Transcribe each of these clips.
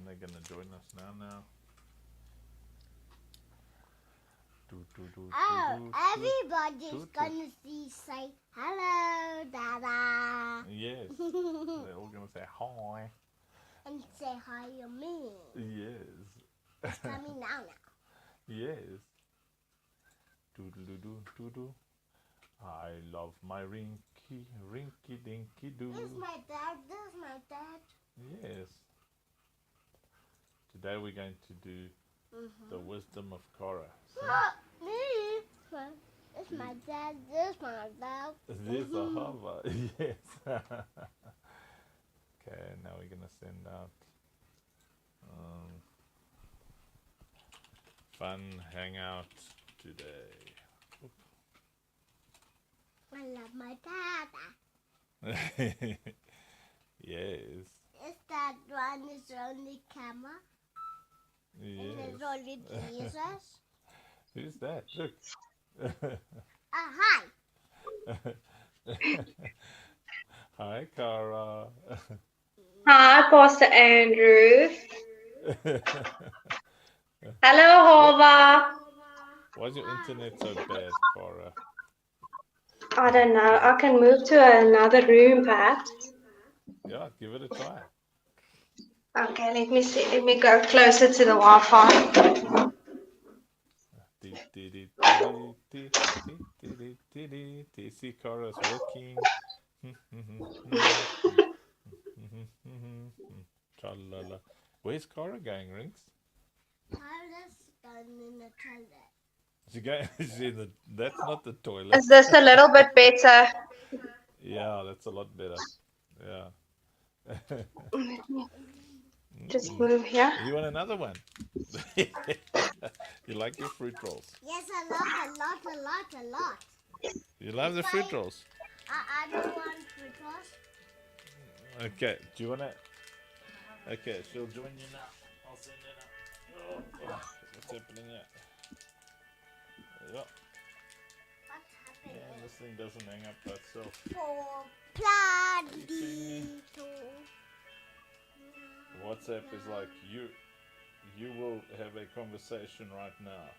they're gonna join us now. Oh, everybody's gonna say hello, Dada. Yes. They're all gonna say hi. And say hi to me. Yes. It's coming now. Yes. Doodle. I love my rinky dinky doo. This is my dad. Yes. Today we're going to do the wisdom of Cara. Me. This is my dad. This is my dad. This a hover. Yes. Okay, now we're gonna send out fun hangout today. I love my dada. Yes. Is that one is only camera? Yes. And it's only Jesus? Who's that? Look. Hi. Hi, Cara. Hi, Pastor Andrew. Hello, Hova. Why's your internet so bad, Cara? I don't know. I can move to another room, perhaps. Yeah, give it a try. Okay, let me see. Let me go closer to the Wi-Fi. See, Cara's walking. Tra-la-la. Where's Cara going, Rinks? Cara's going in the toilet. She going? That's not the toilet. Is this a little bit better? Yeah, that's a lot better. Yeah. Just move here. You want another one? You like your fruit rolls? Yes, a lot. You love the fruit rolls? I don't want fruit rolls. Okay, do you want to? Okay, she'll join you now. I'll send it up. Oh, what's happening here? Yeah. What's happening? Yeah, this thing doesn't hang up by itself. For Planito. WhatsApp is like you will have a conversation right now.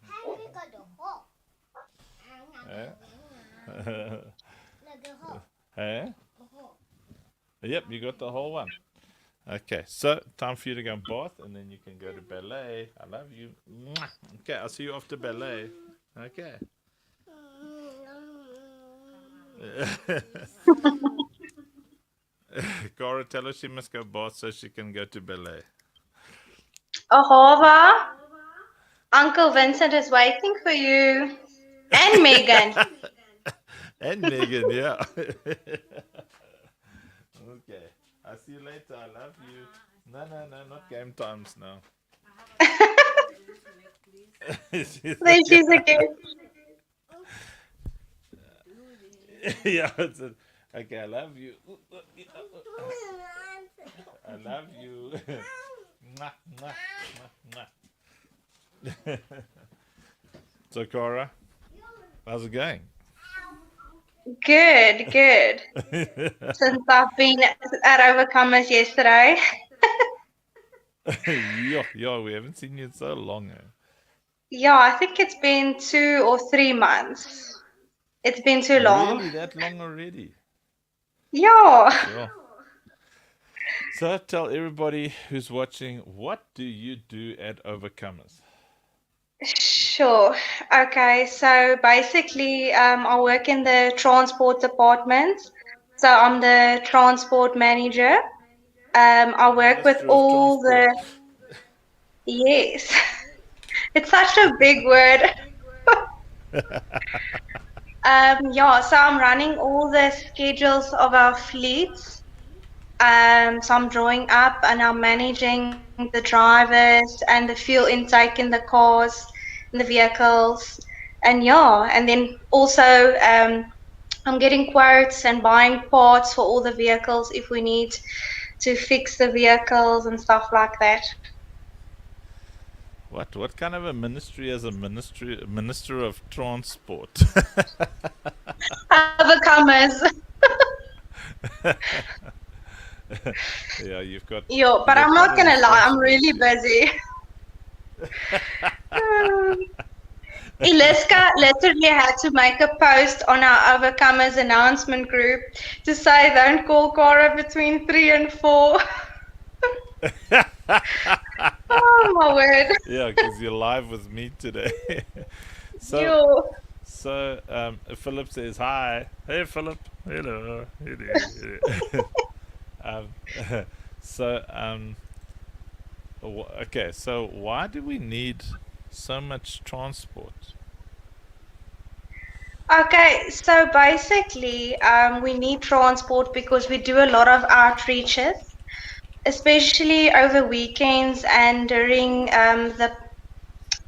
How do you got the hole? Look the hole. Hey? The hole. Yep, you got the whole one. Okay, so time for you to go and bath, and then you can go to ballet. I love you. Mwah. Okay, I'll see you after ballet. Okay. Cara, tell her she must go bath so she can go to ballet. Hova, Uncle Vincent is waiting for you. And Megan. And Megan, yeah. Okay. I'll see you later. I love you. No, not game times now. There she's again. Yeah, okay, I love you. I love you. Mwah, mwah, mwah, mwah. So, Cara, how's it going? Good. Since I've been at Overcomers yesterday. Yeah, we haven't seen you in so long. Yeah, I think it's been 2 or 3 months. It's been too long. Really, that long already? Yeah. Sure. So tell everybody who's watching, what do you do at Overcomers? Sure. Okay, so basically I work in the transport department. So I'm the transport manager. I work with Minister of all the... Transport. Yes. It's such a big word. Yeah, so I'm running all the schedules of our fleets. So I'm drawing up and I'm managing the drivers and the fuel intake in the cars, in the vehicles. And yeah, and then also I'm getting quotes and buying parts for all the vehicles if we need to fix the vehicles and stuff like that. What kind of a ministry is a minister of transport? Overcomers. Yeah, Yo, you but got I'm quite not a gonna lie, I'm really responsibility. busy. Iliska literally had to make a post on our Overcomers announcement group to say don't call Cara between 3 and 4. Oh my word. Yeah, because you're live with me today. so, Yo. Philip says hi. Hey, Philip. Hello. Hello. um, so, okay. So, why do we need so much transport? Okay, so basically, we need transport because we do a lot of outreaches, especially over weekends and during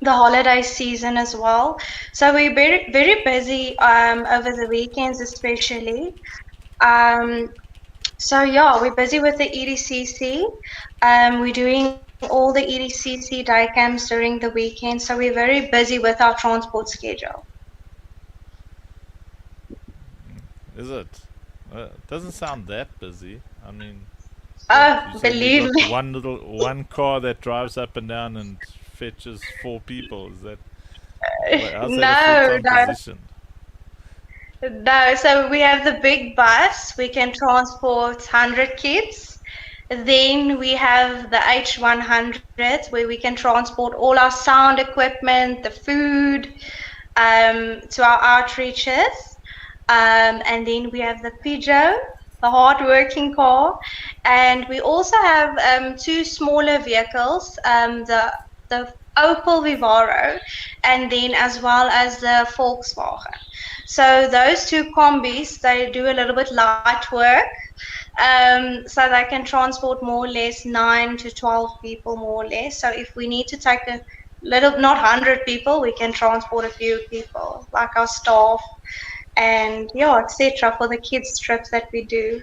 the holiday season as well. So we're very busy over the weekends, especially. Um, so yeah, we're busy with the EDCC. We're doing all the EDCC day camps during the weekend. So we're very busy with our transport schedule. Is it? Doesn't sound that busy. I mean, what Oh, you said? You believe got me. one car that drives up and down and fetches four people. Is that how's that a full No, time no, position? no. So we have the big bus. We can transport 100 kids. Then we have the H100 where we can transport all our sound equipment, the food, to our outreaches. And then we have the Peugeot, the hard-working car, and we also have two smaller vehicles, the Opel Vivaro, and then as well as the Volkswagen. So those two combis, they do a little bit light work, so they can transport more or less 9 to 12 people, more or less. So if we need to take a little, not 100 people, we can transport a few people, like our staff and yeah, etc. for the kids trips that we do.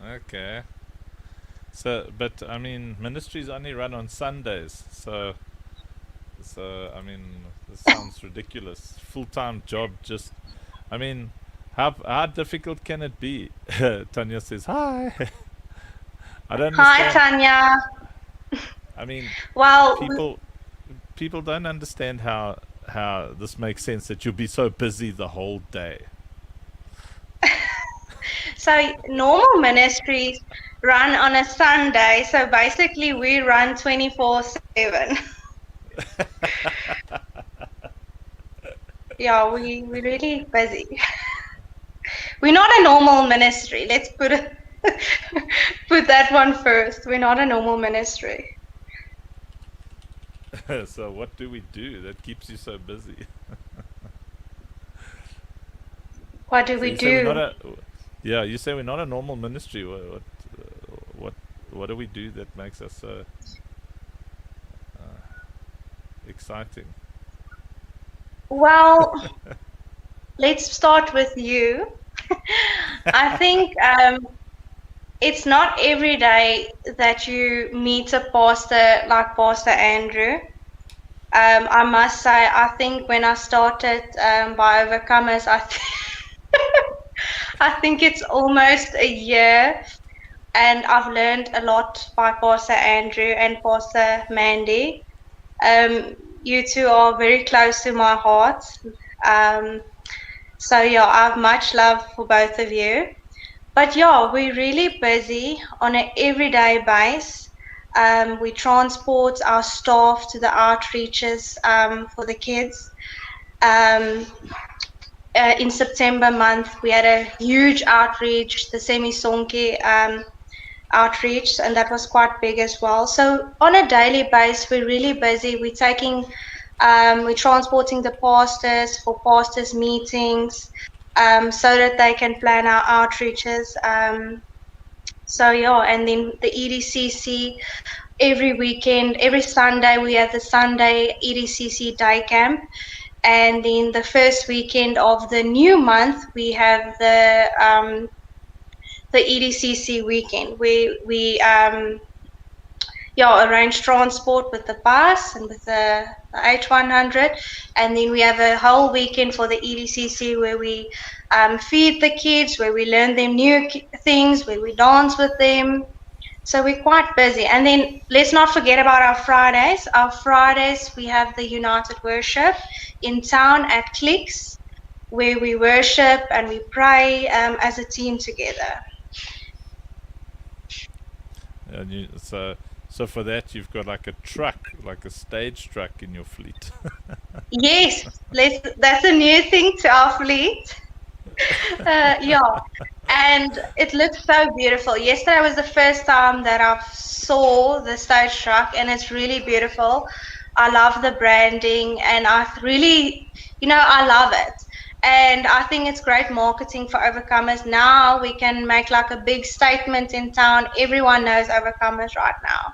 Okay. So, but I mean, ministries only run on Sundays. So I mean, this sounds ridiculous. Full time job. Just, I mean, how difficult can it be? Tanya says hi. I don't Hi, understand. Tanya. I mean, Well, people don't understand how this makes sense that you'll be so busy the whole day. so normal ministries run on a Sunday. So basically, we run 24/7. Yeah, we're really busy. We're not a normal ministry. Let's put it, put that one first. We're not a normal ministry. So what do we do that keeps you so busy? What do So we you say we're not do? a, yeah, you say we're not a normal ministry. What what do we do that makes us so exciting? Well, let's start with you. I think it's not every day that you meet a pastor like Pastor Andrew. I must say, I think when I started by Overcomers, I think it's almost a year, and I've learned a lot by Pastor Andrew and Pastor Mandy. Um, you two are very close to my heart. Um, so yeah, I have much love for both of you. But yeah, we're really busy on an everyday base. We transport our staff to the outreaches for the kids. Um, in September month, we had a huge outreach, the Semi Sonke outreach, and that was quite big as well. So on a daily basis, we're really busy. We're transporting the pastors for pastors meetings, so that they can plan our outreaches. So yeah, and then the EDCC every weekend, every Sunday we have the Sunday EDCC day camp, and then the first weekend of the new month we have the EDCC weekend where we yeah, arrange transport with the bus and with the H100. And then we have a whole weekend for the EDCC where we feed the kids, where we learn them new things, where we dance with them. So we're quite busy. And then let's not forget about our Fridays. Our Fridays, we have the United Worship in town at Clicks, where we worship and we pray as a team together. And so for that you've got like a truck, like a stage truck in your fleet. Yes, that's a new thing to our fleet. Yeah, and it looks so beautiful. Yesterday was the first time that I saw the stage truck, and it's really beautiful. I love the branding, and I really, I love it. And I think it's great marketing for Overcomers. Now we can make like a big statement in town. Everyone knows Overcomers right now.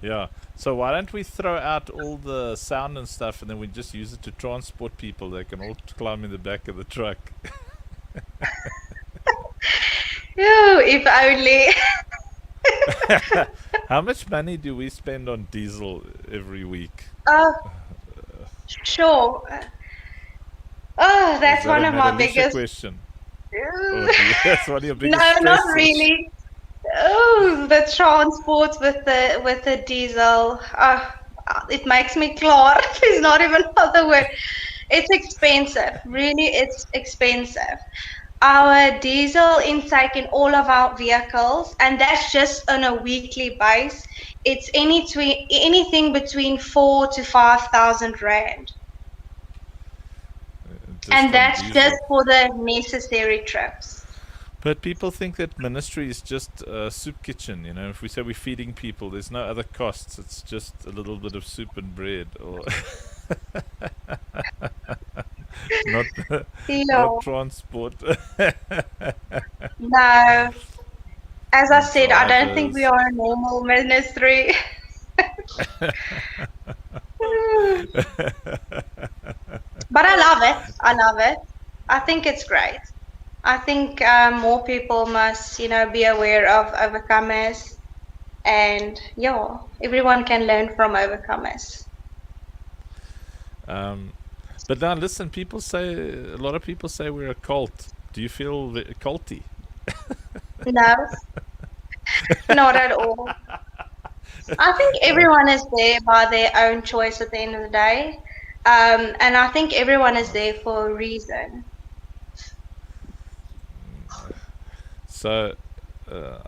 Yeah. So why don't we throw out all the sound and stuff, and then we just use it to transport people? They can all climb in the back of the truck. Ooh, if only. How much money do we spend on diesel every week? Oh, sure. Oh, Is that's that one a of my Madalisha biggest. question? Or that's one of your biggest No, not stresses? really. Oh, the transport with the diesel. It makes me claw. There's not even another word. It's expensive. Really, it's expensive. Our diesel intake in all of our vehicles, and that's just on a weekly base. It's anything between 4 to 5,000 rand, Just and on that's just diesel. for the necessary trips. But people think that ministry is just a soup kitchen. If we say we're feeding people, there's no other costs. It's just a little bit of soup and bread, or not not Yeah. transport. No, as I And said, I don't think we drivers. are a normal ministry. But I love it. I love it. I think it's great. I think more people must, be aware of overcomers, and yeah, everyone can learn from overcomers. um, but now listen, a lot of people say we're a cult. Do you feel culty? No, not at all. I think everyone is there by their own choice at the end of the day. And I think everyone is there for a reason. So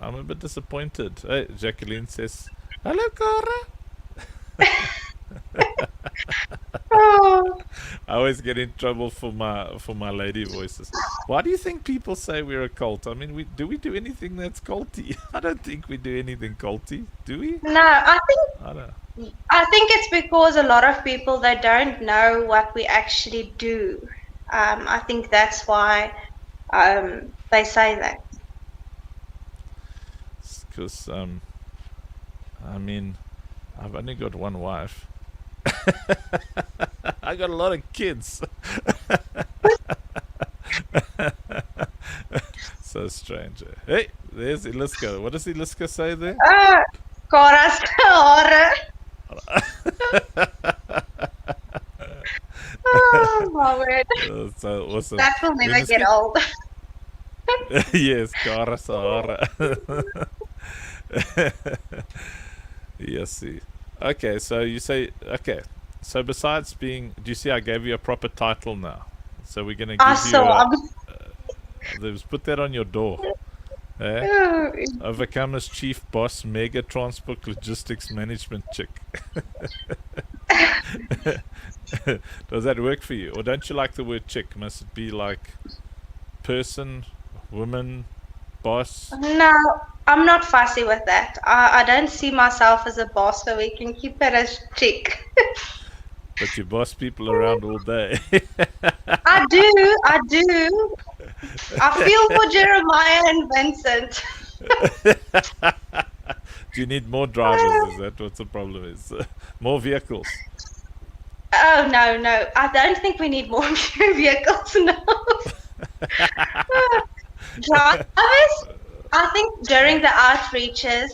I'm a bit disappointed. Hey, Jacqueline says, "Hello, Cara." Oh, I always get in trouble for my lady voices. Why do you think people say we're a cult? I mean, we do anything that's culty? I don't think we do anything culty, do we? no, I don't. I think it's because a lot of people they don't know what we actually do. I think that's why they say that. Because I mean, I've only got one wife. I got a lot of kids. So strange. Hey, there's Iliska. What does Iliska say there? Ah, Cora's hare. Oh my word. So awesome. That will We never must get get old. yes, Cara Sahara. Yes, see. Okay, so you say okay. So besides being, do you see? I gave you a proper title now. So we're gonna I give you saw. a. Let's put that on your door. Eh? Overcomers Chief Boss Mega Transport Logistics Management Chick. Does that work for you? Or don't you like the word chick? Must it be like person, woman, boss? No, I'm not fussy with that. I don't see myself as a boss, so we can keep it as chick. But you boss people around all day. I do. I do. I feel for Jeremiah and Vincent. Do you need more drivers? Is that what the problem is? More vehicles. Oh, no, no. I don't think we need more vehicles now. Drivers? I think during the outreaches,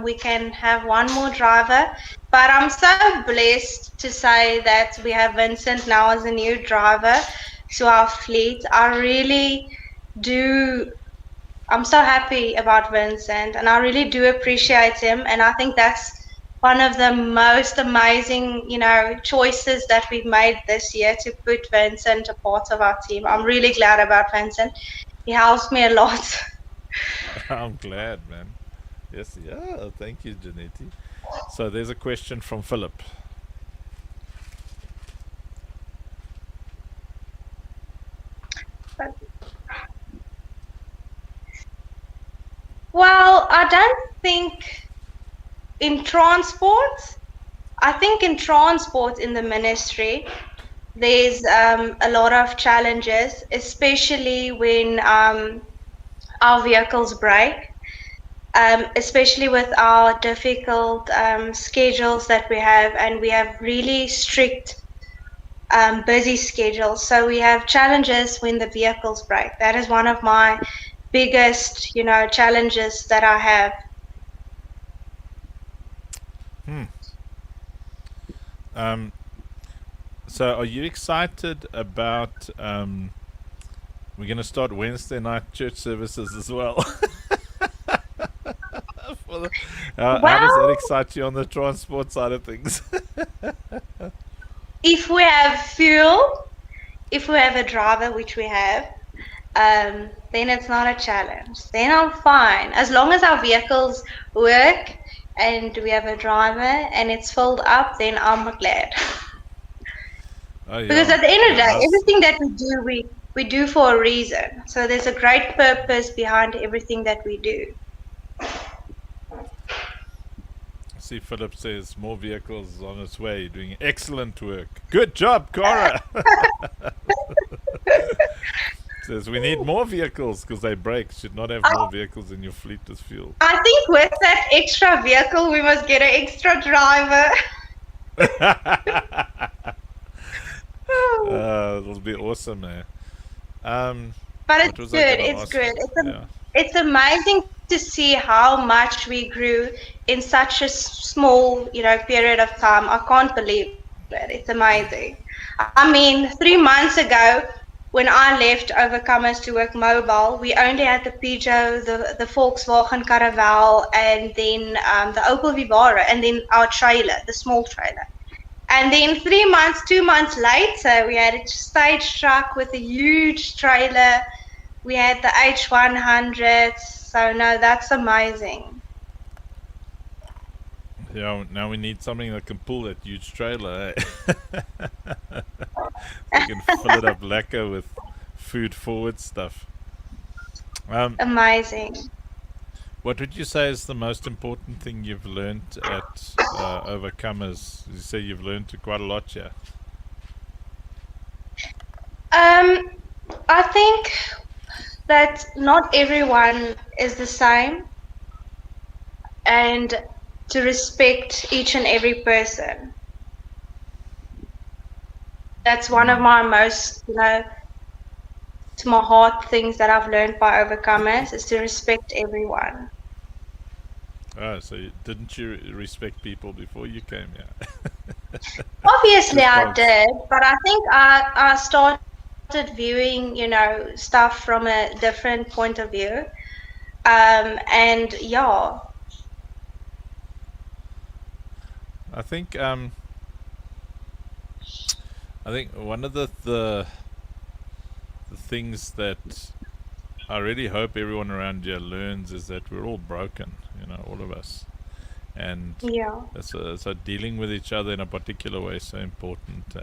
we can have one more driver. But I'm so blessed to say that we have Vincent now as a new driver to our fleet. I really do. I'm so happy about Vincent, and I really do appreciate him. And I think that's one of the most amazing, choices that we've made this year to put Vincent a part of our team. I'm really glad about Vincent. He helps me a lot. I'm glad, man. Yes, yeah. Thank you, Janetti. So there's a question from Philip. Well, I don't think in transport, I think in transport in the ministry, there's a lot of challenges, especially when our vehicles break, especially with our difficult schedules that we have, and we have really strict, busy schedules. So we have challenges when the vehicles break. That is one of my biggest, challenges that I have. Hmm. Um, so are you excited about we're going to start Wednesday night church services as well? For the, how does that Well, excite you on the transport side of things? if we have fuel, if we have a driver, which we have, then it's not a challenge. Then I'm fine. As long as our vehicles work and we have a driver and it's filled up, then I'm glad. Oh Because yeah, at the end of the yeah. day, everything that we do, we do for a reason. So there's a great purpose behind everything that we do. See, Philip says more vehicles on its way, doing excellent work. Good job, Cara. Says we need more vehicles because they break. Should not have more vehicles in your fleet as fuel. I think with that extra vehicle, we must get an extra driver. It'll be awesome, eh? But What it's was I good. gonna It's ask good. you? Yeah. It's amazing to see how much we grew in such a small, period of time. I can't believe it. It's amazing. I mean, 3 months ago, when I left Overcomers to work mobile, we only had the Peugeot, the Volkswagen Caravelle, and then the Opel Vivaro, and then our trailer, the small trailer. And then 3 months, 2 months later, we had a stage truck with a huge trailer. We had the H100. So no, that's amazing. Yeah, now we need something that can pull that huge trailer, eh? We can fill it up lekker with food forward stuff. Amazing. What would you say is the most important thing you've learned at Overcomers? You say you've learned quite a lot here. Um, I think that not everyone is the same, and to respect each and every person. That's one of my most, to my heart things that I've learned by Overcomers is to respect everyone. Oh, so didn't you respect people before you came here? Obviously, Just I by did, but I think I started viewing, stuff from a different point of view. And yeah, I think one of the things that I really hope everyone around here learns is that we're all broken, all of us, and yeah, so dealing with each other in a particular way is so important.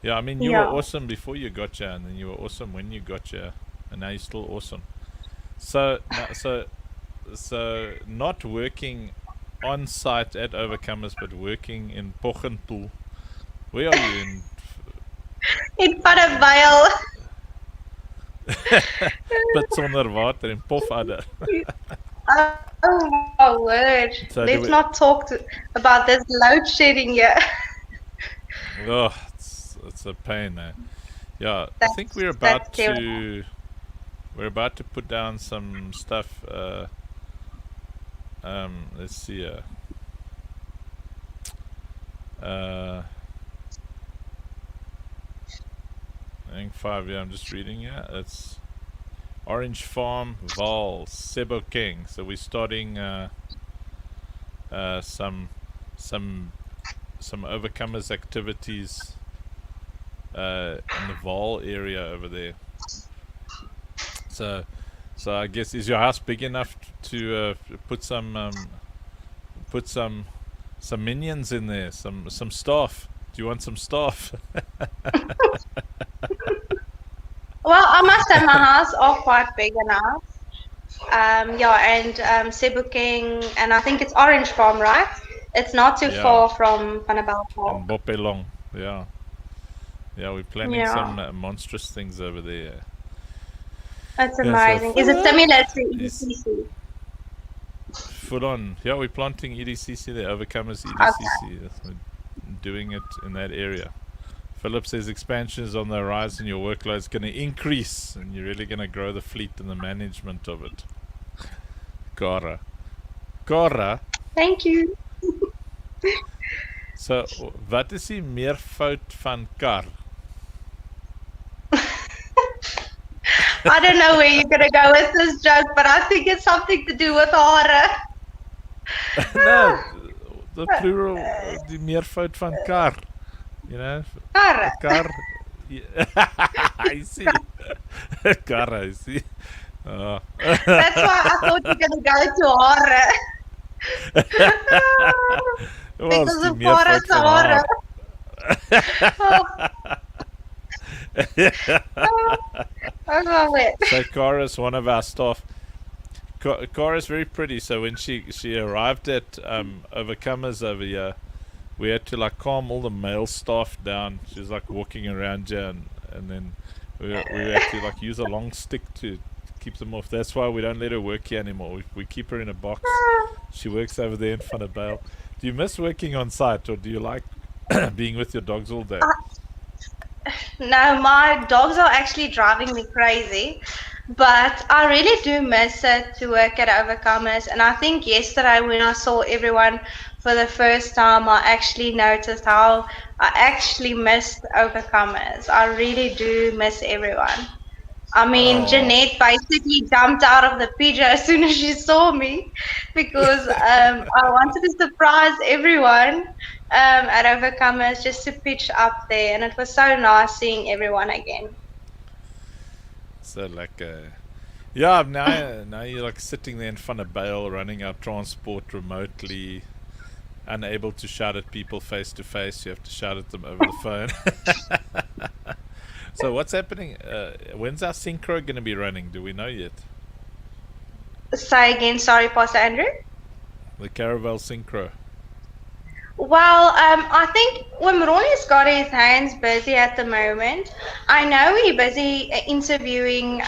Yeah, I mean, you were yeah. awesome before you got here, and then you were awesome when you got here, and now you're still awesome. So, so not working on site at Overcomers, but working in Pochenpoel. Where are you in? In front of In Vale. Put sonder water in Pofadder. Oh my word. So Let's not talk about this load shedding here. oh, it's a pain, eh? Yeah, I think we're That's about terrible. to we're about to put down some stuff. Let's see. I think 5. Yeah, I'm just reading. Yeah, it's Orange Farm, Val, Sebo King. So we're starting some overcomers activities in the Val area over there. So I guess, is your house big enough to put some minions in there, some staff? Do you want some staff? Well, I must say my house are quite big enough. And Cebu King, and I think it's Orange Farm, right? It's not too Yeah, far from Panabal Park. and Bopelong. Yeah, we're planning Yeah, some monstrous things over there. that's Yeah, so amazing. Is it similar to it's EDCC? full on. Yeah, we're planting EDCC there, Overcomers Okay. EDCC. We're doing it in that area. Philip says expansion is on the horizon. Your workload is going to increase, and you're really going to grow the fleet and the management of it. Cara. Thank you. So, wat is die meervoud van kar? I don't know where you're gonna go with this joke, but I think it's something to do with horror. No, the plural, die meervoud van kar. You know, Horror. a car. Yeah. I see. Car, I see. Oh. That's why I thought you're gonna go to horror. Was Because die of horror meervoud to van horror. haar. I love it. So Cara's one of our staff. Cara's very pretty. So when she arrived at Overcomers over here, we had to like calm all the male staff down. She was like walking around here, and then we had to like use a long stick to keep them off. That's why we don't let her work here anymore. We keep her in a box. She works over there in front of Bale. Do you miss working on site, or do you like being with your dogs all day? No, my dogs are actually driving me crazy, but I really do miss it to work at Overcomers. And I think yesterday when I saw everyone for the first time, I actually noticed how I actually missed Overcomers. I really do miss everyone. I mean, Oh, Jeanette basically jumped out of the picture as soon as she saw me because I wanted to surprise everyone at Overcomers just to pitch up there. And it was so nice seeing everyone again. so like yeah. Now you're like sitting there in front of Bale, running our transport remotely, unable to shout at people face to face. You have to shout at them over the phone. So what's happening? When's our synchro going to be running? Do we know yet? Say again, sorry, Pastor Andrew. The Caravel synchro. Well, I think when Ronnie's got his hands busy at the moment, I know he's busy interviewing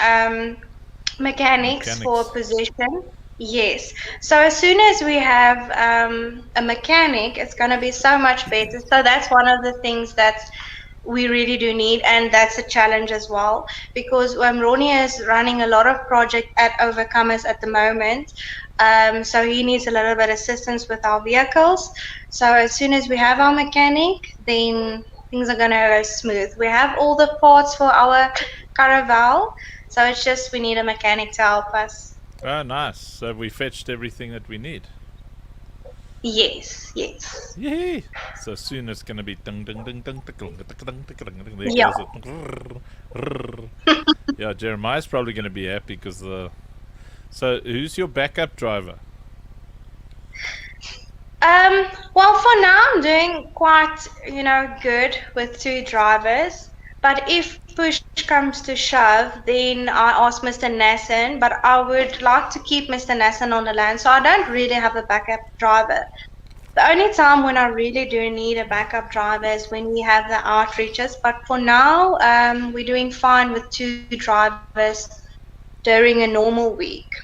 mechanics for a position. Yes. So as soon as we have a mechanic, it's going to be so much better. So that's one of the things that we really do need, and that's a challenge as well, because Ronnie is running a lot of projects at Overcomers at the moment. So he needs a little bit of assistance with our vehicles. So as soon as we have our mechanic, then things are going to go smooth. We have all the parts for our Caravel, so it's just we need a mechanic to help us. Oh, nice. So we fetched everything that we need. Yes. Yay! So soon it's going to be ding ding ding ding ding ding ding ding. There Yeah. goes it. Yeah, Jeremiah's probably going to be happy because the. So who's your backup driver? Well, for now I'm doing quite, good with 2 drivers. But if push comes to shove, then I ask Mr. Nassan, but I would like to keep Mr. Nassan on the land, so I don't really have a backup driver. The only time when I really do need a backup driver is when we have the outreaches, but for now, we're doing fine with 2 drivers during a normal week.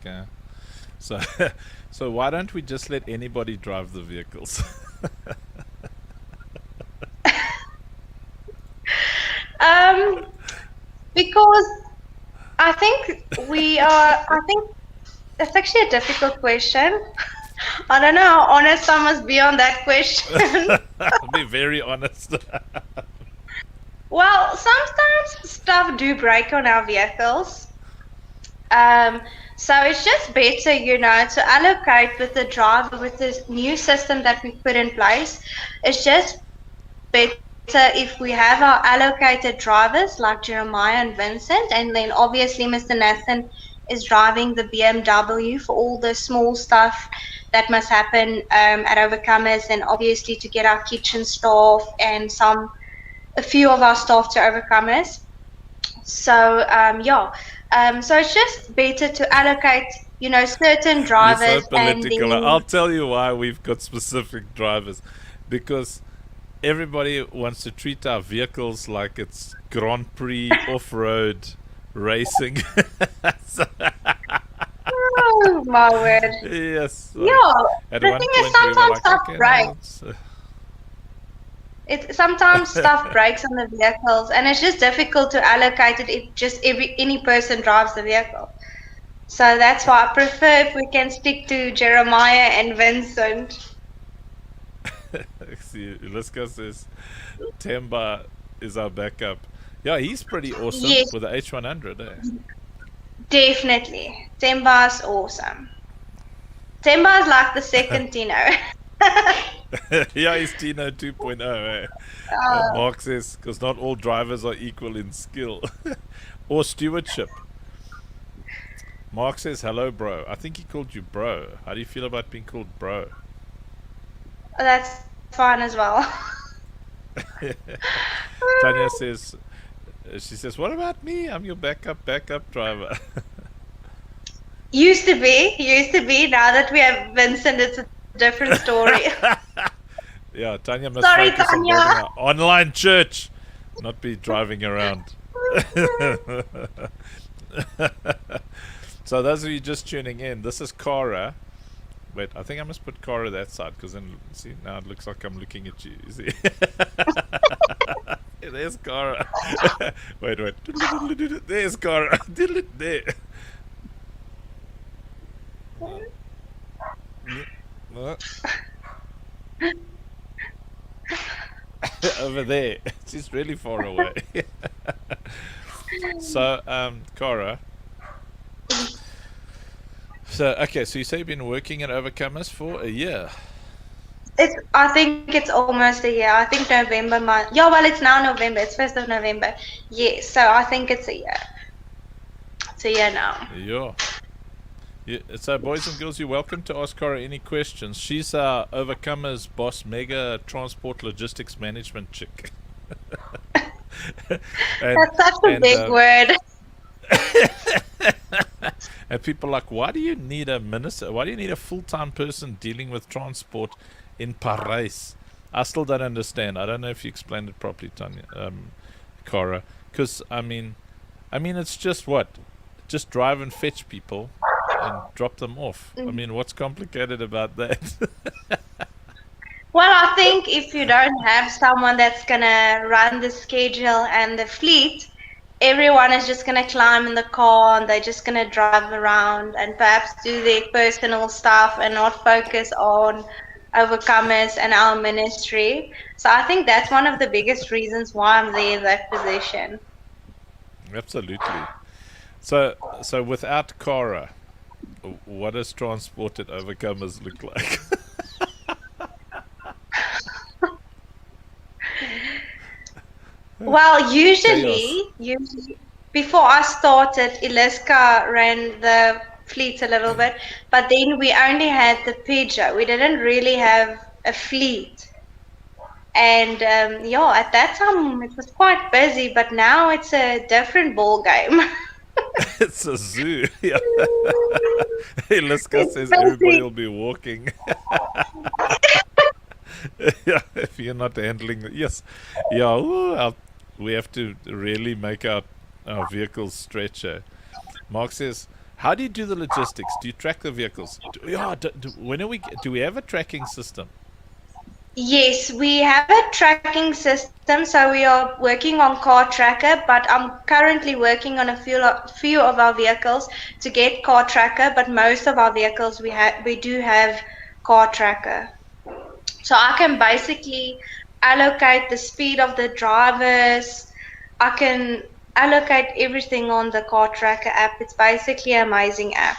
Okay. So, so why don't we just let anybody drive the vehicles? Because I think we are. I think it's actually a difficult question. I don't know how honest I must be on that question. I'll be very honest. Well, sometimes stuff do break on our vehicles. Um, so it's just better, to allocate with the driver with this new system that we put in place. It's just better if we have our allocated drivers like Jeremiah and Vincent, and then obviously Mr. Nathan is driving the BMW for all the small stuff that must happen at Overcomers, and obviously to get our kitchen staff and a few of our staff to Overcomers. So so it's just better to allocate, certain You're so drivers and political. then I'll tell you why we've got specific drivers. Because everybody wants to treat our vehicles like it's Grand Prix off-road racing. oh my word. Yes. Yeah, At the one thing is point we were sometimes like, stuff okay, no, breaks. Sometimes stuff breaks on the vehicles, and it's just difficult to allocate it if just any person drives the vehicle. So that's why I prefer if we can stick to Jeremiah and Vincent. See, Liska says Temba is our backup. Yeah, he's pretty awesome Yes, with the H100. definitely. Temba's awesome. Temba's like the second Tino. Yeah, he's Tino 2.0. Eh? Mark says, because not all drivers are equal in skill or stewardship. Mark says, hello, bro. I think he called you bro. How do you feel about being called bro? That's fine as well. Tanya says, she says, what about me? I'm your backup driver. Used to be. Now that we have Vincent, it's a different story. Yeah, Tanya must Sorry, focus on Tanya. building an online church, not be driving around. So those of you just tuning in, this is Cara. Wait, I think I must put Cara that side, because then, see, now it looks like I'm looking at you. You see? There's Cara. Wait. There's Cara. There. Over there. She's really far away. So, Cara. So, okay, so you say you've been working at Overcomers for a year. I think it's almost a year. I think November month. Yeah, well, it's now November. It's 1st of November. Yes, so I think it's a year. It's a year now. Yeah, so boys and girls, you're welcome to ask Cara any questions. She's our Overcomers boss, mega transport logistics management chick. That's such a big word. And people are like, why do you need a minister? Why do you need a full-time person dealing with transport in Paris? I still don't understand. I don't know if you explained it properly, Tanya, Cara. Because I mean, it's just what? Just drive and fetch people and drop them off. I mean, what's complicated about that? Well, I think if you don't have someone that's gonna run the schedule and the fleet, everyone is just gonna climb in the car and they're just gonna drive around and perhaps do their personal stuff and not focus on Overcomers and our ministry. So I think that's one of the biggest reasons why I'm there in that position. Absolutely. So without Cara, what does transport at Overcomers look like? Well, usually before I started, Iliska ran the fleet a little bit, but then we only had the Peugeot. We didn't really have a fleet. And at that time it was quite busy, but now it's a different ball game. It's a zoo. Yeah. Iliska says everybody will be walking. Yeah, if you're not handling it. Yes. Yeah, we have to really make our vehicles stretch. Mark says, how do you do the logistics? Do you track the vehicles? Do we have a tracking system? Yes, we have a tracking system, so we are working on Car Tracker, but I'm currently working on a few of our vehicles to get Car Tracker, but most of our vehicles we do have Car Tracker. So I can basically allocate the speed of the drivers. I can allocate everything on the Car Tracker app. It's basically an amazing app.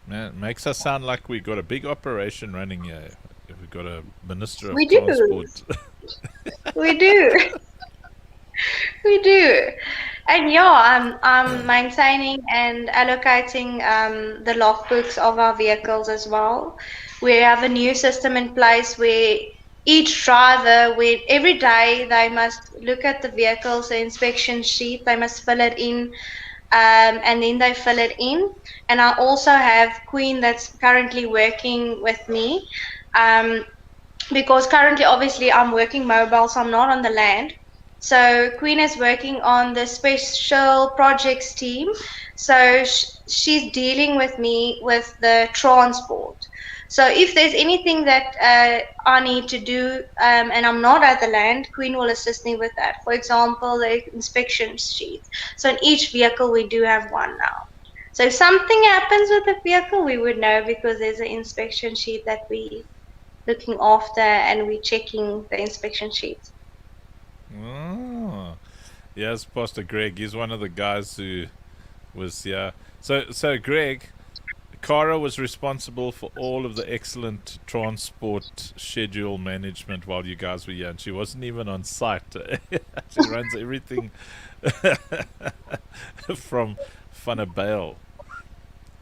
Man, it makes us sound like we got a big operation running here. If we got a minister of We do. transport. We do. We do. And yeah, I'm maintaining and allocating the logbooks of our vehicles as well. We have a new system in place where each driver, every day they must look at the vehicles, the inspection sheet, they must fill it in, and then they fill it in. And I also have Queen that's currently working with me. Um, because currently obviously I'm working mobile, so I'm not on the land. So Queen is working on the special projects team. So she's dealing with me with the transport. So if there's anything that I need to do and I'm not at the land, Queen will assist me with that. For example, the inspection sheets. So in each vehicle we do have one now. So if something happens with the vehicle, we would know because there's an inspection sheet that we looking after and we checking the inspection sheets. Oh. Yes, Pastor Greg. He's one of the guys who was, yeah. So Greg, Cara was responsible for all of the excellent transport schedule management while you guys were here, and she wasn't even on site. She runs everything from Funnabale.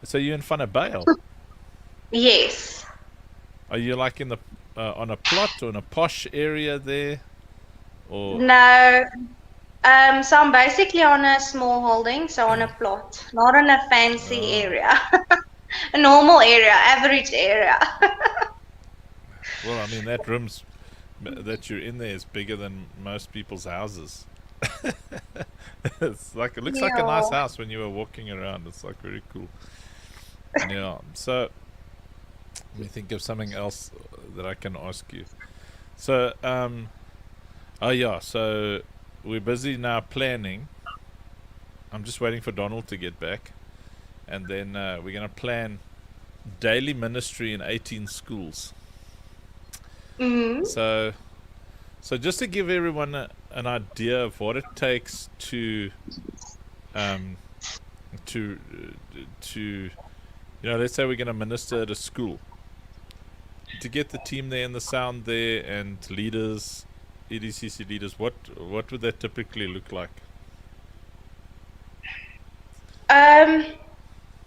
So you're in Funnabale. Yes. Are you like in the on a plot or in a posh area there, or No. So I'm basically on a small holding, so on a plot, not on a fancy oh, area. A normal area, average area. well, I mean that room's that you're in there is bigger than most people's houses. It's like it looks like a nice Yeah. house when you were walking around. It's like very cool. Yeah. So let me think of something else that I can ask you. So oh yeah. So we're busy now planning. I'm just waiting for Donald to get back, and then we're gonna plan daily ministry in 18 schools. Mm-hmm. So so just to give everyone an idea of what it takes um, to let's say we're going to minister at a school, to get the team there and the sound there and leaders, EDCC leaders, what would that typically look like? Um,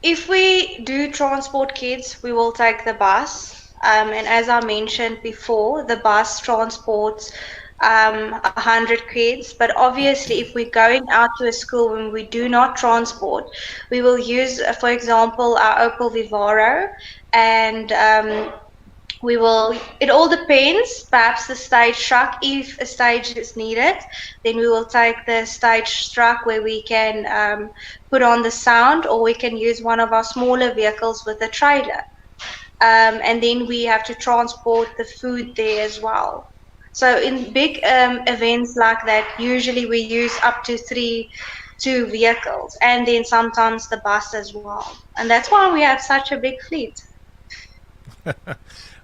if we do transport kids, we will take the bus. And as I mentioned before, the bus transports 100 kids. But obviously, if we're going out to a school when we do not transport, we will use, for example, our Opel Vivaro, and we will, it all depends, perhaps the stage truck, if a stage is needed, then we will take the stage truck where we can put on the sound, or we can use one of our smaller vehicles with a trailer. And then we have to transport the food there as well. So in big events like that, usually we use up to two vehicles, and then sometimes the bus as well. And that's why we have such a big fleet.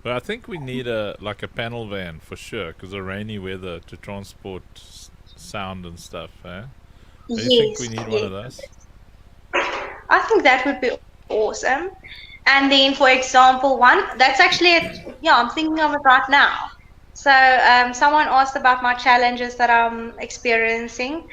Well, I think we need a like a panel van for sure, because of rainy weather to transport sound and stuff. Eh? Do you think we Yes, need one of yes. those? I think that would be awesome. And then, for example, one that's actually it. Yeah, I'm thinking of it right now. So, someone asked about my challenges that I'm experiencing.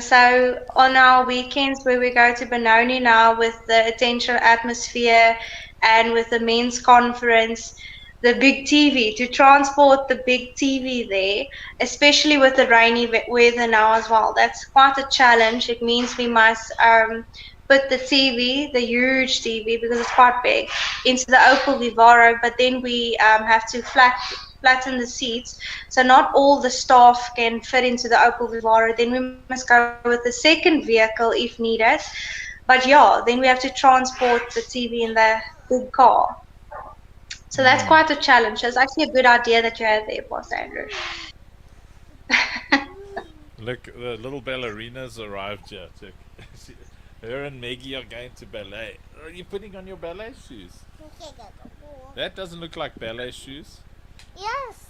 So on our weekends where we go to Benoni now with the attention atmosphere and with the men's conference, the big TV, to transport the big TV there, especially with the rainy weather now as well. That's quite a challenge. It means we must put the TV, the huge TV, because it's quite big, into the Opel Vivaro, but then we have to flatten the seats, so not all the staff can fit into the Opel Vivaro. Then we must go with the second vehicle if needed. But yeah, then we have to transport the TV in the big car. So that's quite a challenge. It's actually a good idea that you had there, Boss Andrew. Look, the little ballerinas arrived here. Check. Her and Maggie are going to ballet. Are you putting on your ballet shoes? That doesn't look like ballet shoes. Yes.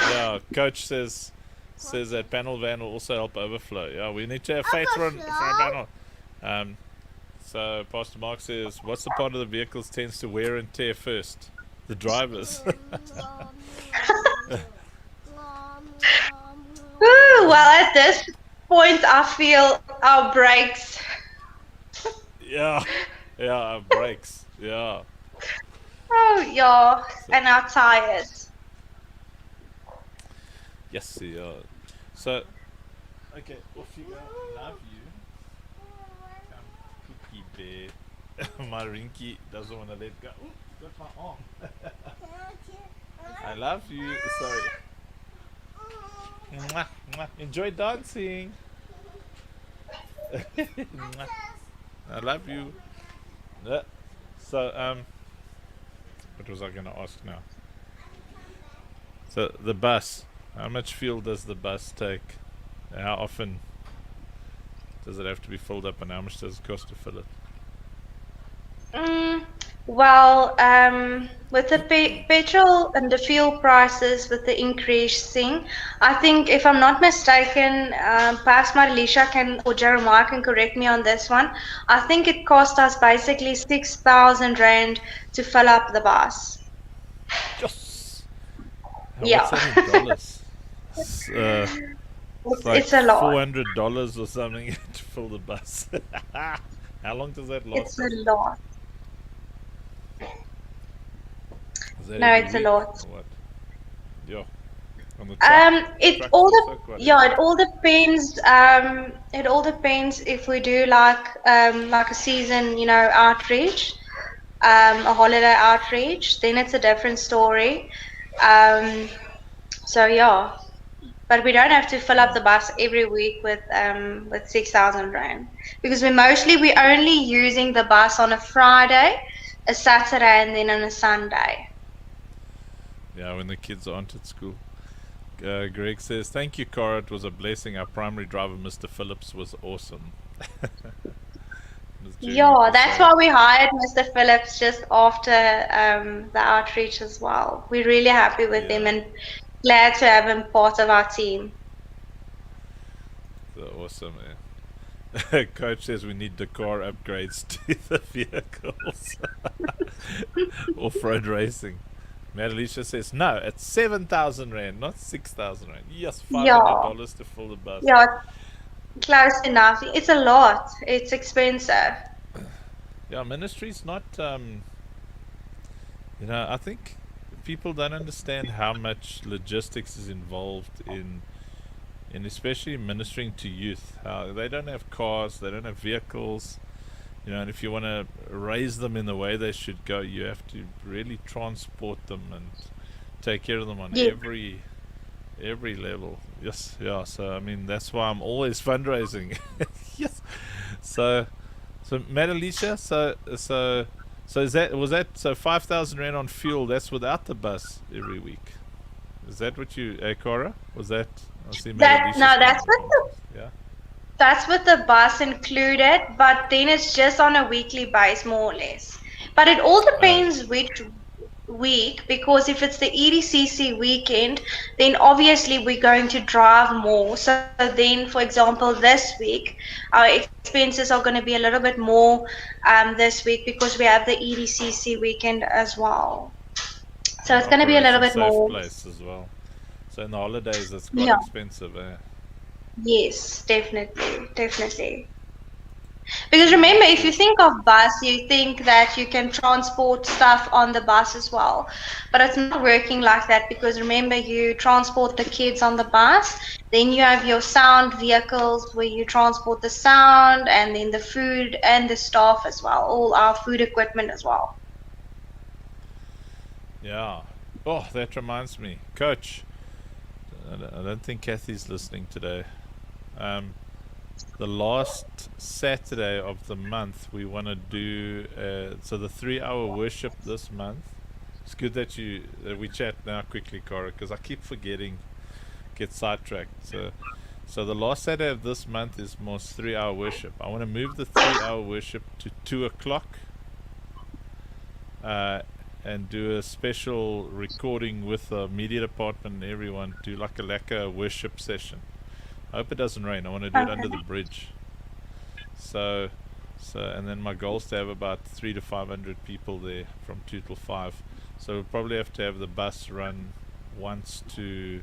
Yeah, coach says that panel van will also help overflow. Yeah, we need to have faith for a panel. So Pastor Mark says, what's the part of the vehicles tends to wear and tear first? The drivers. Ooh, well, at this point, I feel our brakes. Yeah, brakes. Yeah. Oh, yeah, and our tires. Yes, yeah. So, okay, off you go. Love you. Come, cookie bear. My Rinky doesn't want to let go. Ooh, got my arm. I love you. Sorry. Mwah, mwah. Enjoy dancing. I love you. So, what was I going to ask now? So, the bus. How much fuel does the bus take? How often does it have to be filled up, and how much does it cost to fill it? Well, with the petrol and the fuel prices, with the increasing, I think, if I'm not mistaken, perhaps Marilisha can or Jeremiah can correct me on this one. I think it cost us basically 6,000 rand to fill up the bus. Yes. Yeah. What's that in dollars? It's a lot. $400 or something to fill the bus. How long does that last? It's a lot. Is that No, every it's a week lot. or what? Yeah. On the It truck all also quite yeah, heavy. it all depends. It all depends if we do like a season, outreach, a holiday outreach, then it's a different story. So yeah, but we don't have to fill up the bus every week with 6,000 rand, because we're only using the bus on a Friday, a Saturday, and then on a Sunday. Yeah, when the kids aren't at school. Greg says, thank you, Cara. It was a blessing. Our primary driver, Mr. Phillips, was awesome. Yeah, that's why we hired Mr. Phillips just after the outreach as well. We're really happy with him and glad to have him part of our team. Awesome, man. Coach says we need the car upgrades to the vehicles. Off-road racing. Madalisha says, no, it's 7,000 rand, not 6,000 rand. Yes, $500 to fill the bus. Yeah, close enough. It's a lot. It's expensive. Yeah, ministry's not, I think people don't understand how much logistics is involved in especially ministering to youth. How they don't have cars, they don't have vehicles, and if you want to raise them in the way they should go, you have to really transport them and take care of them on every level. Yes, yeah. So I mean, that's why I'm always fundraising. Yes. So Madalisha, so was that 5,000 rand on fuel? That's without the bus every week. Is that what you, Cara? Was that? That's with the bus included, but then it's just on a weekly base, more or less. But it all depends which week, because if it's the EDCC weekend, then obviously we're going to drive more. So then, for example, this week, our expenses are going to be a little bit more this week because we have the EDCC weekend as well. So it's going to be a little bit more. Place as well. So in the holidays, it's quite expensive, eh? Yes, definitely. Because remember, if you think of bus, you think that you can transport stuff on the bus as well. But it's not working like that, because remember, you transport the kids on the bus, then you have your sound vehicles where you transport the sound, and then the food and the staff as well, all our food equipment as well. Yeah. Oh, that reminds me. Coach, I don't think Kathy's listening today. the last Saturday of the month we want to do so the 3-hour worship this month. It's good that we chat now quickly, Cara, because I keep forgetting, get sidetracked. So the last Saturday of this month is Mo's 3-hour worship. I want to move the 3-hour worship to 2 o'clock, and do a special recording with the media department and everyone. Do like a lekker worship session. I hope it doesn't rain. I want to do it under the bridge. So and then my goal is to have about 300 to 500 people there from 2 till 5. So we'll probably have to have the bus run once to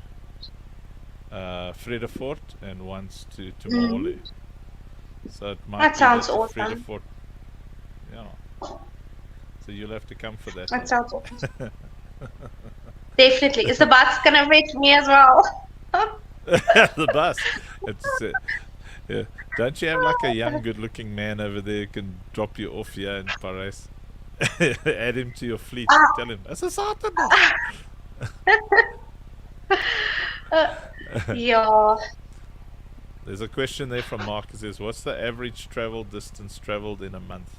Vredefort and once to Mohole. So it might That sounds be that awesome. Vredefort, yeah. So you'll have to come for that. That sounds awesome. Definitely. Is the bus gonna reach me as well? The bus. It's yeah. Don't you have like a young, good-looking man over there who can drop you off here in Paris? Add him to your fleet. Tell him it's a Saturday. Yeah. There's a question there from Mark. It says, "What's the average travel distance traveled in a month?"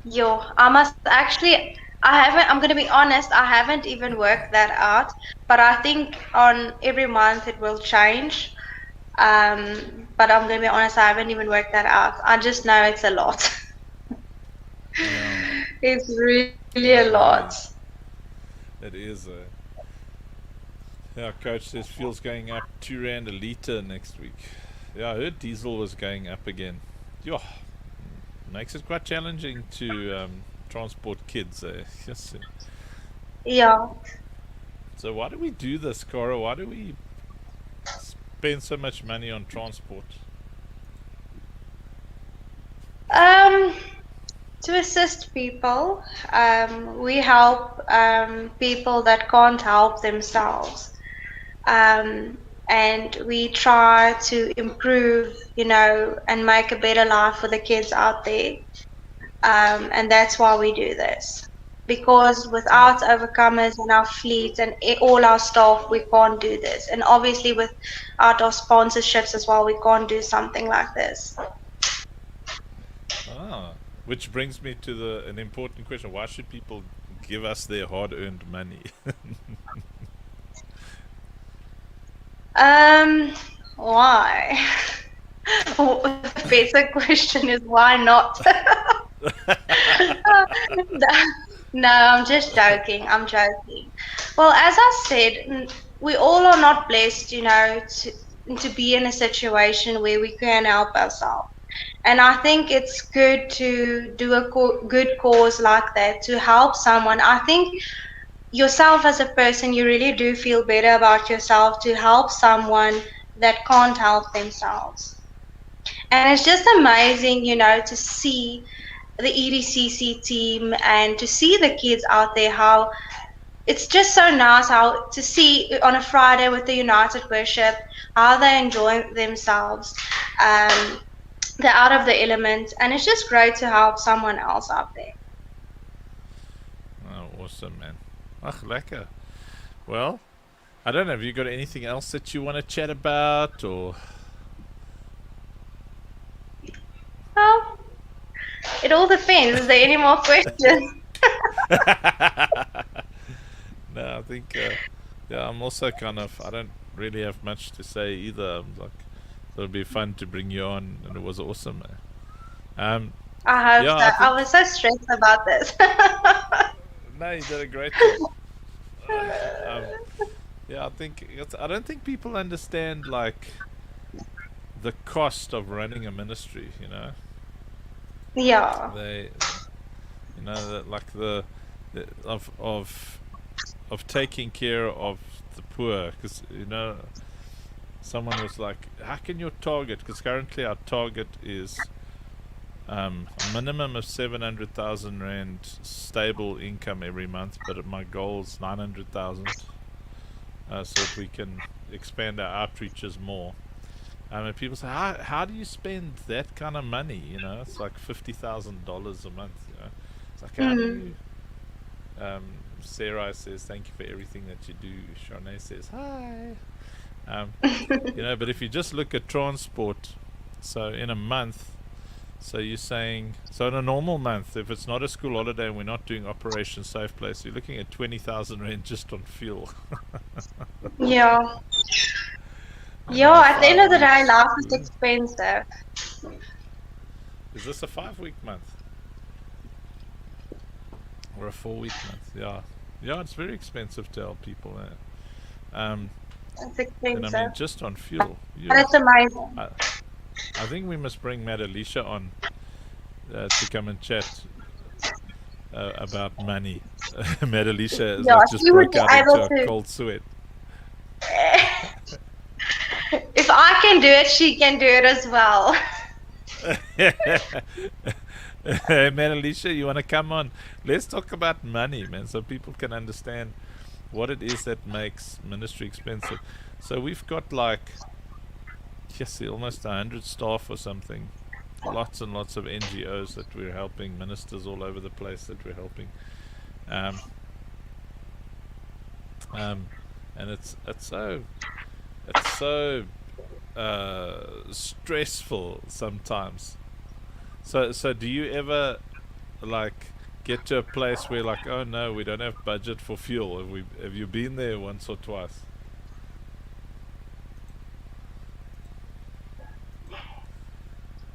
Yo, I must actually, I haven't, I'm gonna be honest, I haven't even worked that out, but I think on every month it will change. But I'm gonna be honest, I haven't even worked that out. I just know it's a lot. Yeah, It's really yeah, a lot. it is. Yeah, coach says fuel's going up 2 rand a litre next week. Yeah, I heard diesel was going up again. Yeah, makes it quite challenging to transport kids. Yes. Yeah. So why do we do this, Cara? Why do we spend so much money on transport? To assist people, we help people that can't help themselves. And we try to improve, and make a better life for the kids out there. And that's why we do this. Because without Overcomers and our fleet and all our staff, we can't do this. And obviously without our sponsorships as well, we can't do something like this. Which brings me to an important question. Why should people give us their hard-earned money? Why? The basic question is why not? No, I'm just joking. I'm joking. Well, as I said, we all are not blessed, to be in a situation where we can help ourselves. And I think it's good to do a good cause like that to help someone. I think yourself as a person, you really do feel better about yourself to help someone that can't help themselves. And it's just amazing, to see the EDCC team and to see the kids out there, how it's just so nice how to see on a Friday with the United Worship, how they enjoy themselves. They're out of the element, and it's just great to help someone else out there. Oh, awesome, man. Ach, lekker. Well, I don't know. Have you got anything else that you want to chat about, or? Well, it all depends. Is there any more questions? No, I think, yeah, I'm also I don't really have much to say either. I'm like, it would be fun to bring you on, and it was awesome. I hope Yeah, so. I was so stressed about this. No, you did a great job. Yeah, I don't think people understand like the cost of running a ministry. Yeah. They, that like the of taking care of the poor, because someone was like, how can your target, because currently our target is a minimum of 700,000 rand stable income every month, but my goal is 900,000, so that we can expand our outreaches more. And people say, how do you spend that kind of money? It's like $50,000 a month. It's like, how do you? Sarah says, thank you for everything that you do. Shanae says, hi. But if you just look at transport, So in a month, so you're saying, so in a normal month, if it's not a school holiday and we're not doing Operation Safe Place, you're looking at 20,000 rand just on fuel. Yeah. And Yeah, in at the end 5 of the day, weeks, life is expensive. is this a 5 week month or a 4 week month? Yeah, yeah, it's very expensive to help people. It's And I mean, expensive. just on fuel. But it's amazing. I think we must bring Matt Alicia on to come and chat about money. Matt Alicia Yeah, like just she would broke be out into able a to. cold sweat. If I can do it, she can do it as well. Hey, Matt Alicia, you want to come on? Let's talk about money, man, so people can understand what it is that makes ministry expensive. So we've got like, yes, almost 100 staff or something. Lots and lots of NGOs that we're helping, ministers all over the place that we're helping. Um, and it's so stressful sometimes. So do you ever like get to a place where like, oh no, we don't have budget for fuel? Have you been there once or twice?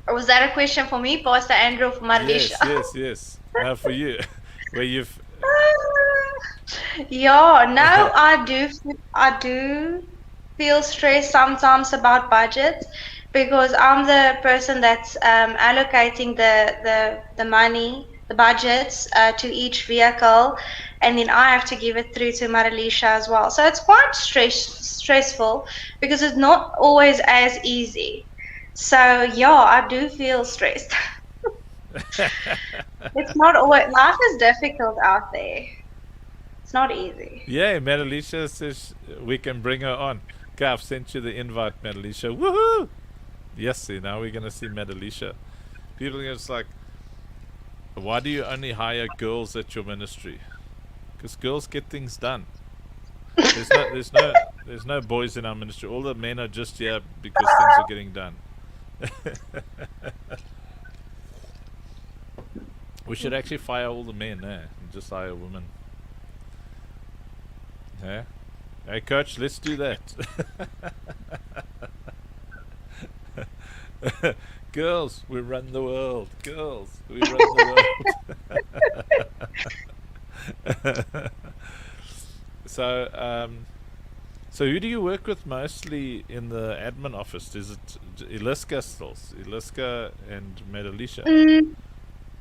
Was that a question for me, Pastor Andrew, for Marisha? Yes. No, for you, where you've. Yeah, no, I do feel stressed sometimes about budgets because I'm the person that's allocating the money, the budgets to each vehicle, and then I have to give it through to Marilisha as well. So it's quite stressful because it's not always as easy. So yeah, I do feel stressed. It's not always, life is difficult out there. It's not easy. Yeah, Madalisha says we can bring her on. Okay, I've sent you the invite, Madalisha. Woohoo! Yes, see, now we're gonna see Madalisha. People are just like, why do you only hire girls at your ministry? Because girls get things done. There's no boys in our ministry. All the men are just here because things are getting done. We should actually fire all the men, and just hire women. Yeah. Hey, coach, let's do that. Girls, we run the world. Girls, we run the world. So who do you work with mostly in the admin office? Is it Iliska still? Iliska and Madalisha?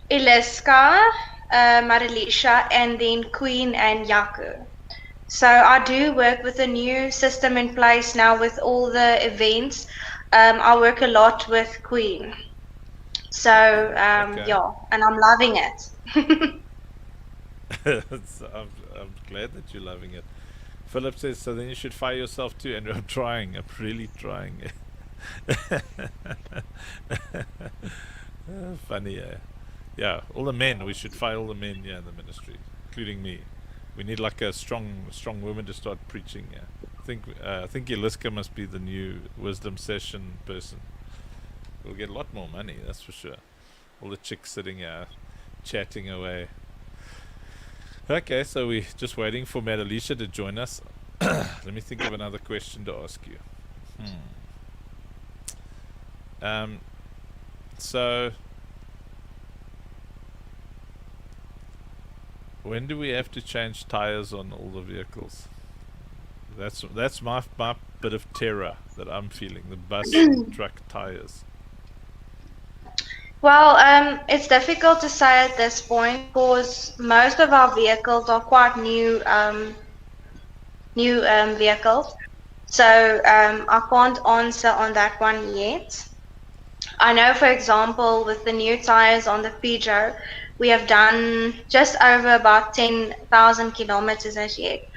Iliska, Marilisha, and then Queen and Yaku. So I do work with a new system in place now with all the events. I work a lot with Queen. So Okay. yeah, and I'm loving it. I'm glad that you're loving it. Philip says, so then you should fire yourself too. And I'm trying. I'm really trying. Funny, eh? Yeah, all the men. We should fire all the men in the ministry, including me. We need like a strong woman to start preaching. Yeah, I think Iliska must be the new wisdom session person. We'll get a lot more money, that's for sure. All the chicks sitting here, chatting away. Okay, so we're just waiting for Madalisha to join us. Let me think of another question to ask you. So when do we have to change tires on all the vehicles? That's my bit of terror that I'm feeling. The bus and truck tires. Well, it's difficult to say at this point because most of our vehicles are quite new vehicles. So I can't answer on that one yet. I know, for example, with the new tires on the Peugeot, we have done just over about 10,000 kilometers as yet.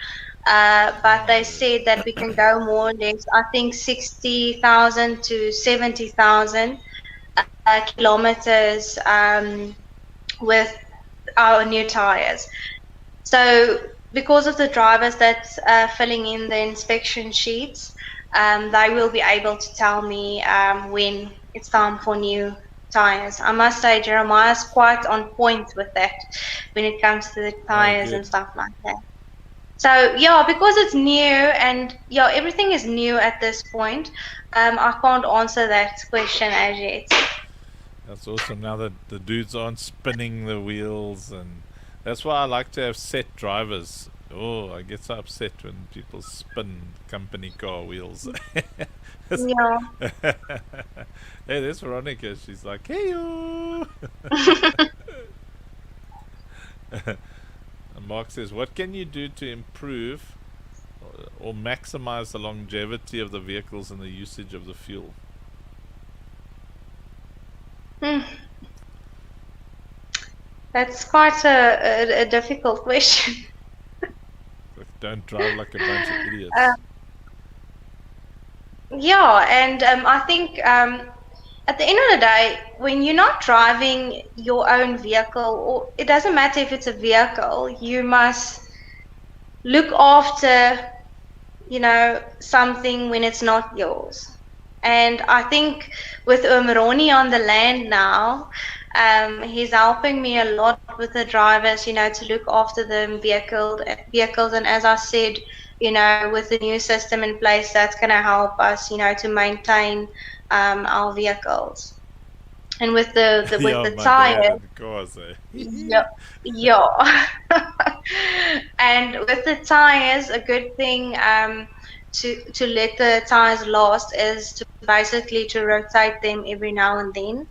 But they said that we can go more or less, I think 60,000 to 70,000 kilometers with our new tires. So because of the drivers that's filling in the inspection sheets, they will be able to tell me when it's time for new tires. I must say, Jeremiah's quite on point with that when it comes to the Oh, tires and good. stuff like that. So yeah, because it's new and yeah, everything is new at this point. I can't answer that question as yet. That's awesome. Now that the dudes aren't spinning the wheels, and that's why I like to have set drivers. Oh, I get so upset when people spin company car wheels. Yeah. Hey, there's Veronica. She's like, hey, yo. Mark says, what can you do to improve or maximize the longevity of the vehicles and the usage of the fuel? Hmm, that's quite a difficult question. Like, don't drive like a bunch of Uh, idiots. yeah, and I think at the end of the day, when you're not driving your own vehicle, or it doesn't matter if it's a vehicle, you must look after, something when it's not yours. And I think with Ronnie on the land now, he's helping me a lot with the drivers, to look after the vehicles. And as I said, with the new system in place, that's going to help us, to maintain our vehicles. And with the with Yeah, the my dad tires, in cars, eh? yeah, yeah. And with the tires, a good thing to let the tires last is to basically to rotate them every now and then.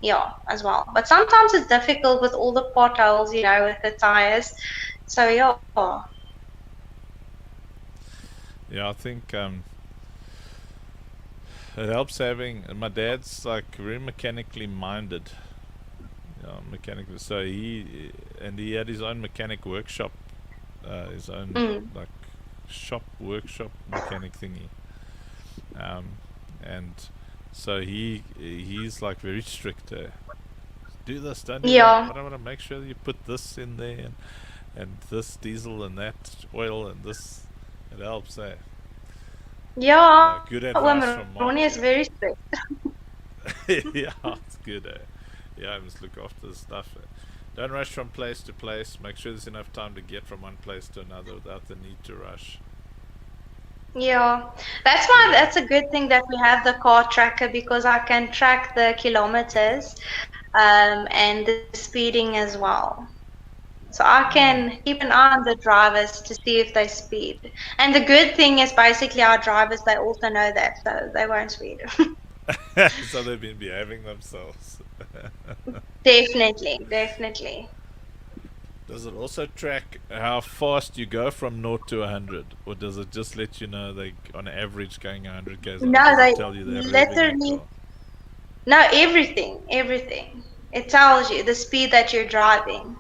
Yeah, as well. But sometimes it's difficult with all the potholes, with the tires. So yeah. Yeah, I think it helps having. My dad's like very mechanically minded. Mechanically. So he had his own mechanic workshop, his own Mm. like shop workshop mechanic thingy. Um, and so he's like very strict. Do this, don't do that. Yeah. But I want to make sure you put this in there and this diesel and that oil and this. It helps. Yeah. Good advice Women, from Ronnie Mark is here. very strict. Yeah, it's good. Yeah, I must look after the stuff. Don't rush from place to place. Make sure there's enough time to get from one place to another without the need to rush. Yeah, that's why that's a good thing that we have the car tracker because I can track the kilometers and the speeding as well. So I Mm. can keep an eye on the drivers to see if they speed. And the good thing is basically our drivers, they also know that, so they won't speed. So they've been behaving themselves. Definitely, definitely. Does it also track how fast you go from 0 to 100? Or does it just let you know they on average going 100 k's? Or No, does it they tell you they're revving the literally, car? no, everything, everything. It tells you the speed that you're driving.